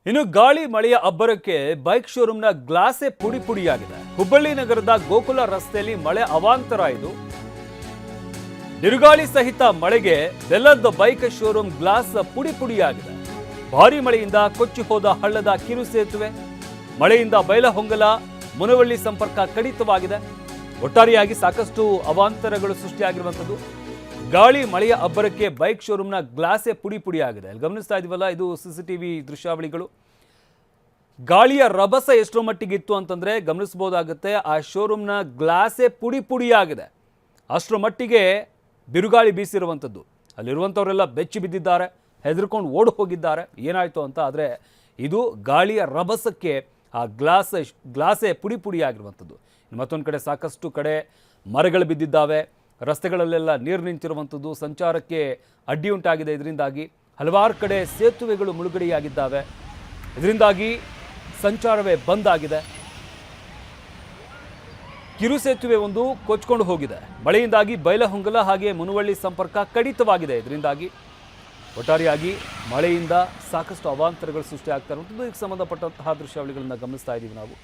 ಇನ್ನು ಗಾಳಿ ಮಳೆಯ ಅಬ್ಬರಕ್ಕೆ ಬೈಕ್ ಶೋರೂಮ್ನ ಗ್ಲಾಸೇ ಪುಡಿ ಪುಡಿಯಾಗಿದೆ. ಹುಬ್ಬಳ್ಳಿ ನಗರದ ಗೋಕುಲ ರಸ್ತೆಯಲ್ಲಿ ಮಳೆ ಅವಾಂತರ ಇದು. ಬಿರುಗಾಳಿ ಸಹಿತ ಮಳೆಗೆ ಬೆಲ್ಲದ ಬೈಕ್ ಶೋರೂಮ್ ಗ್ಲಾಸ್ ಪುಡಿ ಪುಡಿಯಾಗಿದೆ. ಭಾರಿ ಮಳೆಯಿಂದ ಕೊಚ್ಚಿ ಹೋದ ಹಳ್ಳದ ಕಿರು ಸೇತುವೆ, ಮಳೆಯಿಂದ ಬೈಲಹೊಂಗಲ ಮುನವಳ್ಳಿ ಸಂಪರ್ಕ ಕಡಿತವಾಗಿದೆ. ಒಟ್ಟಾರೆಯಾಗಿ ಸಾಕಷ್ಟು ಅವಾಂತರಗಳು ಸೃಷ್ಟಿಯಾಗಿರುವಂಥದ್ದು. ಗಾಳಿ ಮಳೆಯ ಅಬ್ಬರಕ್ಕೆ ಬೈಕ್ ಶೋರೂಮ್ನ ಗ್ಲಾಸೇ ಪುಡಿ ಪುಡಿಯಾಗಿದೆ. ಗಮನಿಸ್ತಾ ಇದೀವಲ್ಲ, ಇದು ಸಿಸಿಟಿವಿ ದೃಶ್ಯಾವಳಿಗಳು. ಗಾಳಿಯ ರಭಸ ಎಷ್ಟರ ಮಟ್ಟಿಗಿತ್ತು ಅಂತಂದ್ರೆ ಗಮನಿಸಬಹುದಾಗುತ್ತೆ. ಆ ಶೋರೂಮ್ನ ಗ್ಲಾಸೇ ಪುಡಿ ಪುಡಿಯಾಗಿದೆ. ಅಷ್ಟರ ಮಟ್ಟಿಗೆ ಬಿರುಗಾಳಿ ಬೀಸಿರುವಂಥದ್ದು. ಅಲ್ಲಿರುವಂಥವರೆಲ್ಲ ಬೆಚ್ಚಿ ಬಿದ್ದಿದ್ದಾರೆ, ಹೆದರ್ಕೊಂಡು ಓಡಿ ಹೋಗಿದ್ದಾರೆ ಏನಾಯ್ತು ಅಂತ. ಆದರೆ ಇದು ಗಾಳಿಯ ರಭಸಕ್ಕೆ ಆ ಗ್ಲಾಸೇ ಪುಡಿ ಪುಡಿಯಾಗಿರುವಂಥದ್ದು. ಮತ್ತೊಂದು ಕಡೆ ಸಾಕಷ್ಟು ಕಡೆ ಮರಗಳು ಬಿದ್ದಿದ್ದಾವೆ, ರಸ್ತೆಗಳಲ್ಲೆಲ್ಲ ನೀರು ನಿಂತಿರುವಂಥದ್ದು, ಸಂಚಾರಕ್ಕೆ ಅಡ್ಡಿ ಉಂಟಾಗಿದೆ. ಇದರಿಂದಾಗಿ ಹಲವಾರು ಕಡೆ ಸೇತುವೆಗಳು ಮುಳುಗಡೆಯಾಗಿದ್ದಾವೆ. ಇದರಿಂದಾಗಿ ಸಂಚಾರವೇ ಬಂದ್ ಆಗಿದೆ. ಕಿರು ಸೇತುವೆ ಒಂದು ಕೊಚ್ಕೊಂಡು ಹೋಗಿದೆ. ಮಳೆಯಿಂದಾಗಿ ಬೈಲಹೊಂಗಲ ಹಾಗೆ ಮುನವಳ್ಳಿ ಸಂಪರ್ಕ ಕಡಿತವಾಗಿದೆ. ಇದರಿಂದಾಗಿ ಒಟ್ಟಾರೆಯಾಗಿ ಮಳೆಯಿಂದ ಸಾಕಷ್ಟು ಅವಾಂತರಗಳು ಸೃಷ್ಟಿಯಾಗ್ತಾ ಇರುವಂಥದ್ದು. ಇದಕ್ಕೆ ಸಂಬಂಧಪಟ್ಟಂತಹ ದೃಶ್ಯಾವಳಿಗಳನ್ನು ಗಮನಿಸ್ತಾ ಇದ್ದೀವಿ ನಾವು.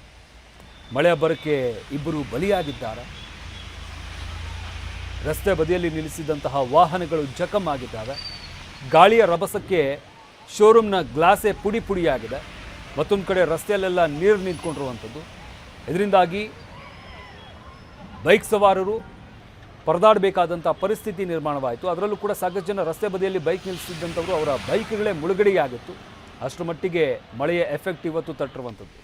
ಮಳೆ ಅಬ್ಬರಕ್ಕೆ ಇಬ್ಬರು ಬಲಿಯಾಗಿದ್ದಾರೆ. ರಸ್ತೆ ಬದಿಯಲ್ಲಿ ನಿಲ್ಲಿಸಿದಂತಹ ವಾಹನಗಳು ಜಖಮ್ ಆಗಿದ್ದಾವೆ. ಗಾಳಿಯ ರಭಸಕ್ಕೆ ಶೋರೂಮ್ನ ಗ್ಲಾಸೇ ಪುಡಿ ಪುಡಿಯಾಗಿದೆ. ಮತ್ತೊಂದು ಕಡೆ ರಸ್ತೆಯಲ್ಲೆಲ್ಲ ನೀರು ನಿಂತ್ಕೊಂಡಿರುವಂಥದ್ದು. ಇದರಿಂದಾಗಿ ಬೈಕ್ ಸವಾರರು ಪರದಾಡಬೇಕಾದಂಥ ಪರಿಸ್ಥಿತಿ ನಿರ್ಮಾಣವಾಯಿತು. ಅದರಲ್ಲೂ ಕೂಡ ಸಾಕಷ್ಟು ಜನ ರಸ್ತೆ ಬದಿಯಲ್ಲಿ ಬೈಕ್ ನಿಲ್ಲಿಸಿದ್ದಂಥವರು ಅವರ ಬೈಕ್ಗಳೇ ಮುಳುಗಡೆಯಾಗಿತ್ತು. ಅಷ್ಟರ ಮಟ್ಟಿಗೆ ಮಳೆಯ ಎಫೆಕ್ಟ್ ಇವತ್ತು ತಟ್ಟಿರುವಂಥದ್ದು.